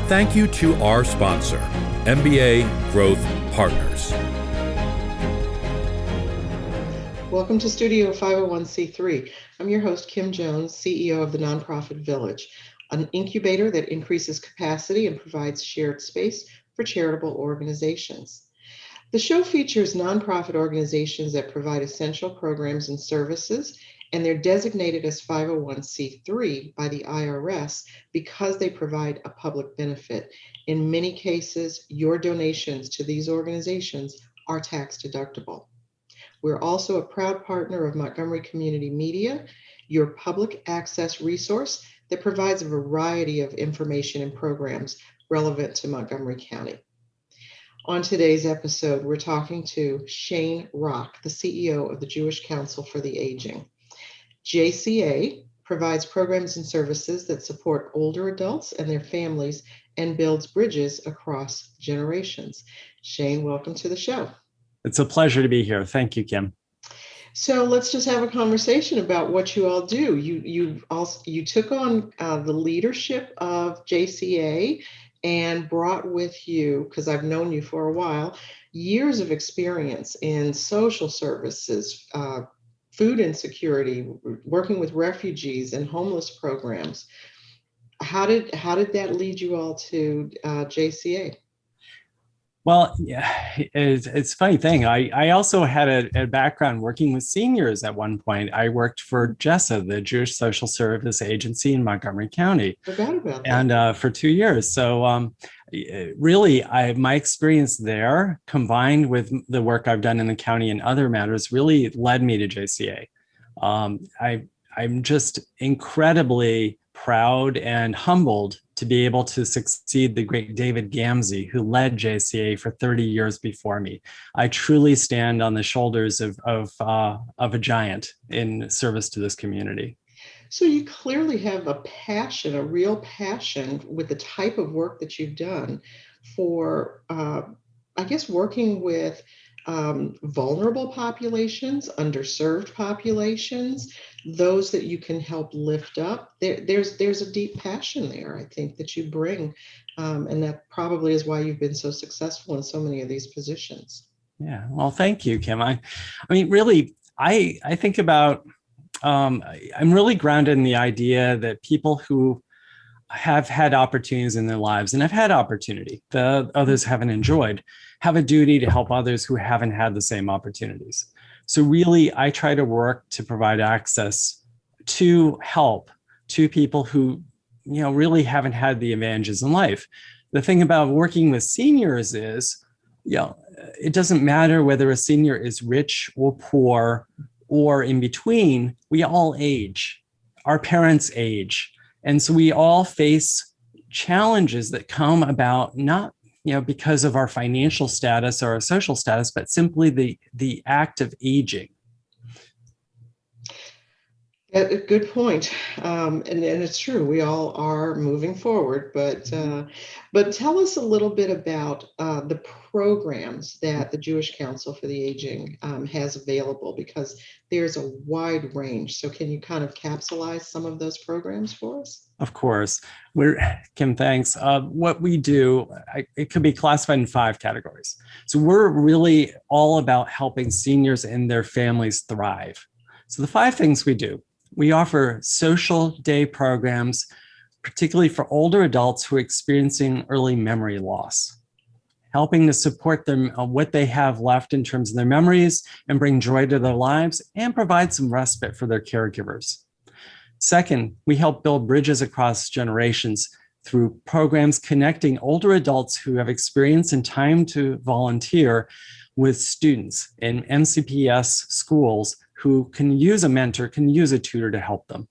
Thank you to our sponsor, MBA Growth Partners. Welcome to Studio 501c3. I'm your host, Kim Jones, CEO of the Nonprofit Village, an incubator that increases capacity and provides shared space for charitable organizations. The show features nonprofit organizations that provide essential programs and services, and they're designated as 501c3 by the IRS because they provide a public benefit. In many cases, your donations to these organizations are tax deductible. We're also a proud partner of Montgomery Community Media, your public access resource that provides a variety of information and programs relevant to Montgomery County. On today's episode, we're talking to Shane Rock, the CEO of the Jewish Council for the Aging. JCA provides programs and services that support older adults and their families and builds bridges across generations. Shane, welcome to the show. It's a pleasure to be here. Thank you, Kim. So let's just have a conversation about what you all do. You took on the leadership of JCA and brought with you, because I've known you for a while, years of experience in social services, food insecurity, working with refugees and homeless programs. How did that lead you all to JCA? Well, yeah, it's a funny thing. I also had a background working with seniors at one point. I worked for JESA, the Jewish Social Service Agency in Montgomery County. Forgot about that. And for 2 years. So really, my experience there, combined with the work I've done in the county and other matters, really led me to JCA. I'm just incredibly proud and humbled to be able to succeed the great David Gamsey, who led JCA for 30 years before me. I truly stand on the shoulders of a giant in service to this community. So you clearly have a passion, a real passion with the type of work that you've done for, working with vulnerable populations, underserved populations, those that you can help lift up. There's a deep passion there, I think, that you bring, and that probably is why you've been so successful in so many of these positions. Yeah, well, thank you, Kim. I mean, really, I think about, I'm really grounded in the idea that people who have had opportunities in their lives and have had opportunity that others haven't enjoyed have a duty to help others who haven't had the same opportunities. So really, I try to work to provide access to help to people who, really haven't had the advantages in life. The thing about working with seniors is, it doesn't matter whether a senior is rich or poor or in between. We all age. Our parents age. And so we all face challenges that come about not because of our financial status or our social status, but simply the act of aging. A good point. And it's true, we all are moving forward, but tell us a little bit about the programs that the Jewish Council for the Aging has available, because there's a wide range. So can you kind of capsulize some of those programs for us? Of course. Kim, thanks. What we do, it could be classified in 5 categories. So we're really all about helping seniors and their families thrive. So the 5 things we do: we offer social day programs, particularly for older adults who are experiencing early memory loss, helping to support them what they have left in terms of their memories and bring joy to their lives and provide some respite for their caregivers. Second, we help build bridges across generations through programs connecting older adults who have experience and time to volunteer with students in MCPS schools who can use a mentor, can use a tutor to help them.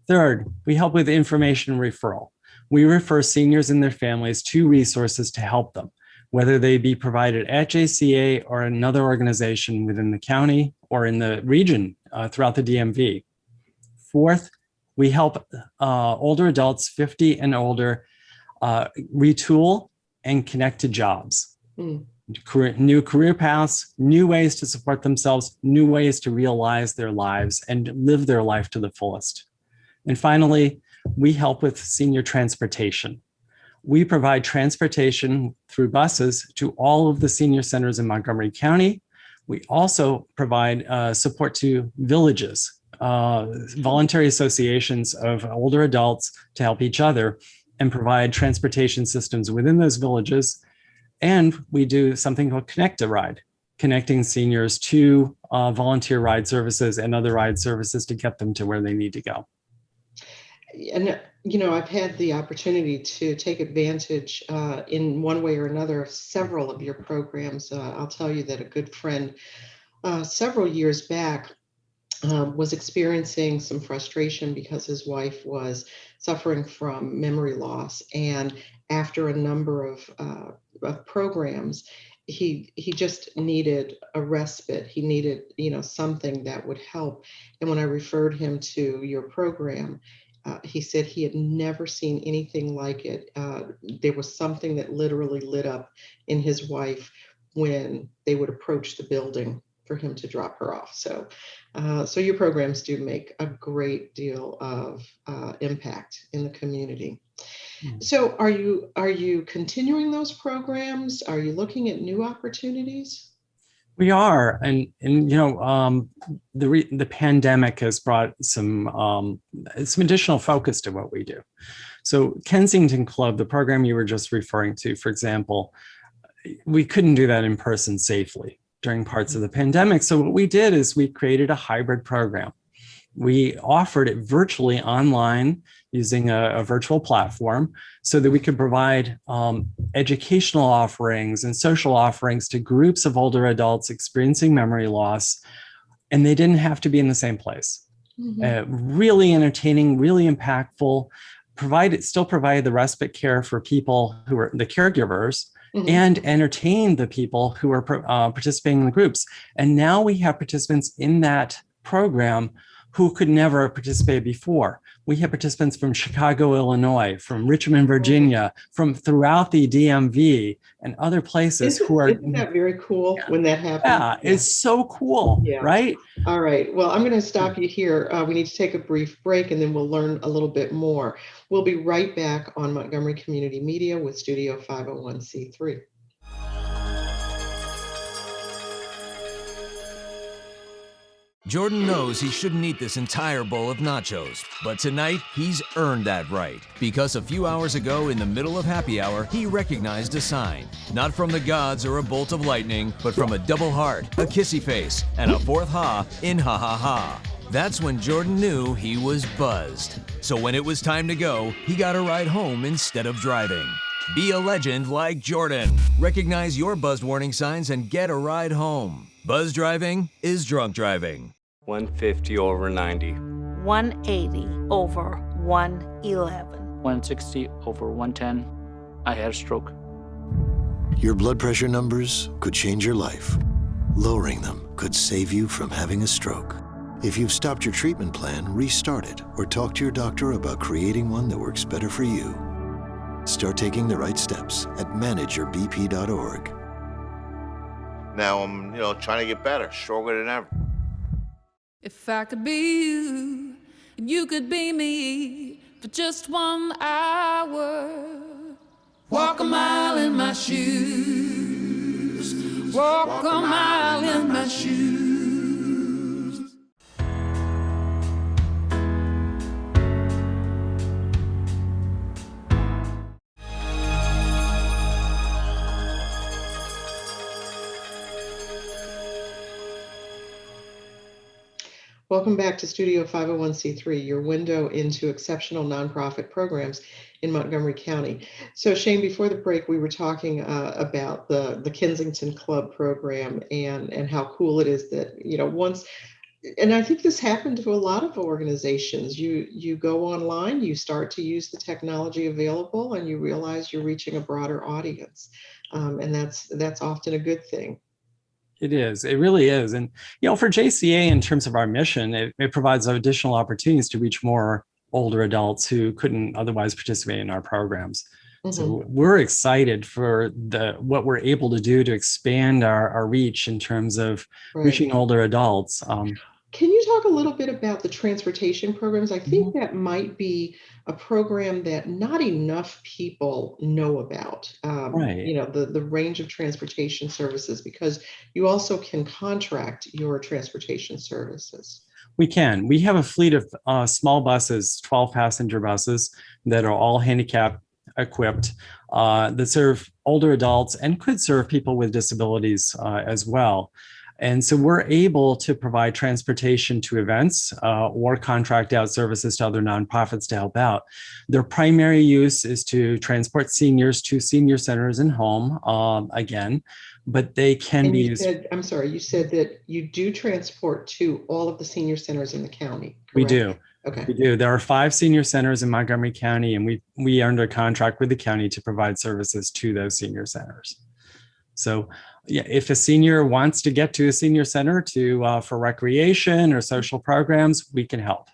Third, we help with information referral. We refer seniors and their families to resources to help them, whether they be provided at JCA or another organization within the county or in the region throughout the DMV. Fourth, we help older adults 50 and older retool and connect to jobs. New career paths, new ways to support themselves, new ways to realize their lives and live their life to the fullest. And finally, we help with senior transportation. We provide transportation through buses to all of the senior centers in Montgomery County. We also provide support to villages, voluntary associations of older adults to help each other and provide transportation systems within those villages. And we do something called Connect a Ride, connecting seniors to volunteer ride services and other ride services to get them to where they need to go. And, I've had the opportunity to take advantage in one way or another of several of your programs. I'll tell you that a good friend several years back was experiencing some frustration because his wife was suffering from memory loss. And after a number of programs, he just needed a respite. He needed, something that would help. And when I referred him to your program, he said he had never seen anything like it. There was something that literally lit up in his wife when they would approach the building for him to drop her off. So your programs do make a great deal of impact in the community. So are you continuing those programs? Are you looking at new opportunities? We are, and the pandemic has brought some additional focus to what we do. So Kensington Club, the program you were just referring to, for example, we couldn't do that in person safely during parts of the pandemic. So what we did is we created a hybrid program. We offered it virtually online using a virtual platform so that we could provide educational offerings and social offerings to groups of older adults experiencing memory loss, and they didn't have to be in the same place. Really entertaining, really impactful, still provide the respite care for people who are the caregivers, and entertain the people who are participating in the groups. And now we have participants in that program who could never have participated before. We have participants from Chicago, Illinois, from Richmond, Virginia, from throughout the DMV and other places Isn't that very cool when that happens? Yeah, it's so cool, right? All right. Well, I'm going to stop you here. We need to take a brief break and then we'll learn a little bit more. We'll be right back on Montgomery Community Media with Studio 501c3. Jordan knows he shouldn't eat this entire bowl of nachos, but tonight he's earned that right because a few hours ago in the middle of happy hour, he recognized a sign, not from the gods or a bolt of lightning, but from a double heart, a kissy face, and a fourth ha in ha ha ha. That's when Jordan knew he was buzzed. So when it was time to go, he got a ride home instead of driving. Be a legend like Jordan. Recognize your buzzed warning signs and get a ride home. Buzz driving is drunk driving. 150 over 90. 180 over 111. 160 over 110. I had a stroke. Your blood pressure numbers could change your life. Lowering them could save you from having a stroke. If you've stopped your treatment plan, restart it or talk to your doctor about creating one that works better for you. Start taking the right steps at manageyourbp.org. Now I'm, trying to get better, stronger than ever. If I could be you, and you could be me for just 1 hour. Walk a mile in my shoes. Walk a mile in my shoes. Welcome back to Studio 501c3, your window into exceptional nonprofit programs in Montgomery County. So Shane, before the break, we were talking about the Kensington Club program and how cool it is that, once, and I think this happened to a lot of organizations, you go online, you start to use the technology available and you realize you're reaching a broader audience. And that's often a good thing. It is. It really is. And, for JCA, in terms of our mission, it provides additional opportunities to reach more older adults who couldn't otherwise participate in our programs. So we're excited for what we're able to do to expand our reach in terms of reaching older adults. Can you talk a little bit about the transportation programs? I think that might be a program that not enough people know about, Right. the range of transportation services, because you also can contract your transportation services. We can. We have a fleet of small buses, 12 passenger buses that are all handicap equipped that serve older adults and could serve people with disabilities as well. And so we're able to provide transportation to events or contract out services to other nonprofits to help out. Their primary use is to transport seniors to senior centers and home, again, but they can And be you used. said, I'm sorry, you said that you do transport to all of the senior centers in the county, correct? We do. Okay. We do. There are 5 senior centers in Montgomery County, and we are under contract with the county to provide services to those senior centers. So yeah, if a senior wants to get to a senior center for recreation or social programs, we can help.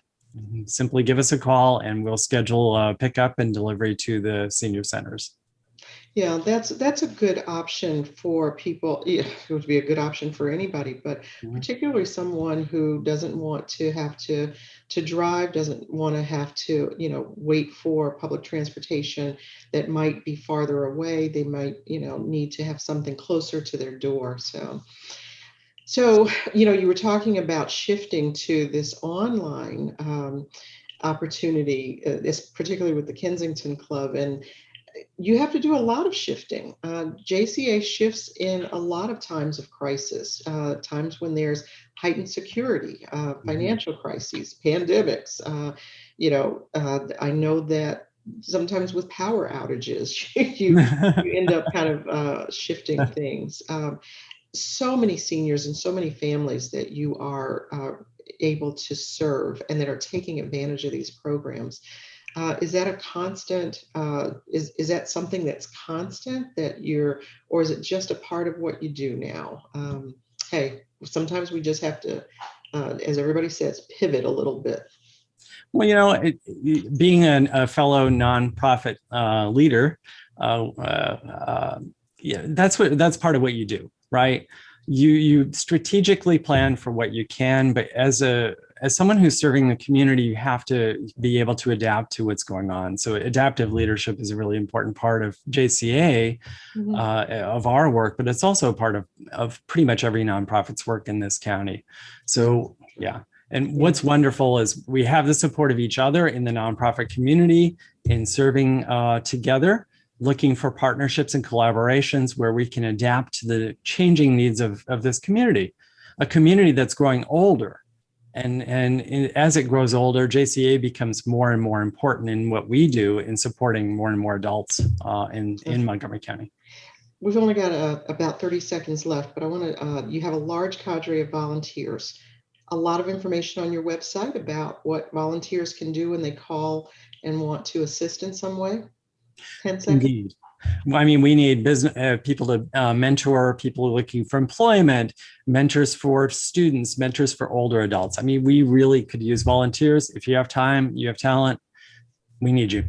Simply give us a call and we'll schedule pickup and delivery to the senior centers. Yeah, that's a good option for people. Yeah, it would be a good option for anybody, but particularly someone who doesn't want to have to drive, doesn't want to have to, wait for public transportation that might be farther away. They might, need to have something closer to their door. So, you were talking about shifting to this online opportunity, particularly with the Kensington Club, and you have to do a lot of shifting. JCA shifts in a lot of times of crisis, times when there's heightened security, financial crises, pandemics. I know that sometimes with power outages, you end up kind of shifting things. So many seniors and so many families that you are able to serve and that are taking advantage of these programs. Is that a constant, is that something that's constant or is it just a part of what you do now? Hey, sometimes we just have to, as everybody says, pivot a little bit. Well, being a fellow nonprofit leader, that's part of what you do, right? You strategically plan for what you can, but as someone who's serving the community, you have to be able to adapt to what's going on. So adaptive leadership is a really important part of JCA, of our work, but it's also a part of pretty much every nonprofit's work in this county. So yeah. And what's wonderful is we have the support of each other in the nonprofit community in serving together, looking for partnerships and collaborations where we can adapt to the changing needs of this community, a community that's growing older. And as it grows older, JCA becomes more and more important in what we do in supporting more and more adults in Montgomery County. We've only got about 30 seconds left, but I want to, you have a large cadre of volunteers. A lot of information on your website about what volunteers can do when they call and want to assist in some way. 10 seconds. Indeed. I mean, we need business people to mentor people looking for employment, mentors for students, mentors for older adults. I mean, we really could use volunteers. If you have time, you have talent, we need you.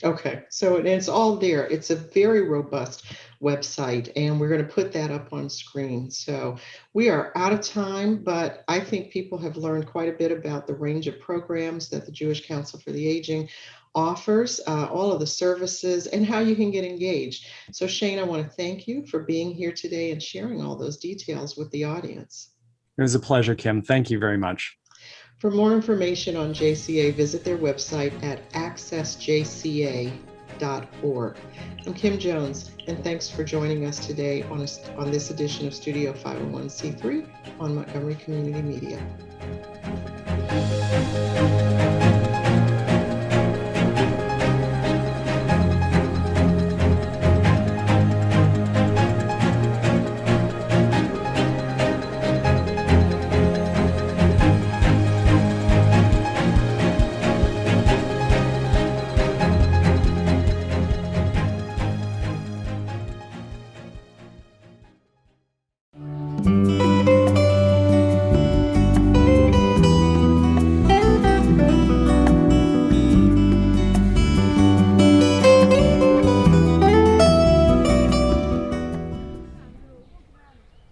Okay, so it's all there. It's a very robust website, and we're going to put that up on screen. So we are out of time, but I think people have learned quite a bit about the range of programs that the Jewish Council for the Aging offers, all of the services, and how you can get engaged. So Shane, I want to thank you for being here today and sharing all those details with the audience. It was a pleasure, Kim. Thank you very much. For more information on JCA, visit their website at accessjca.org. I'm Kim Jones, and thanks for joining us today on this edition of Studio 501c3 on Montgomery Community Media.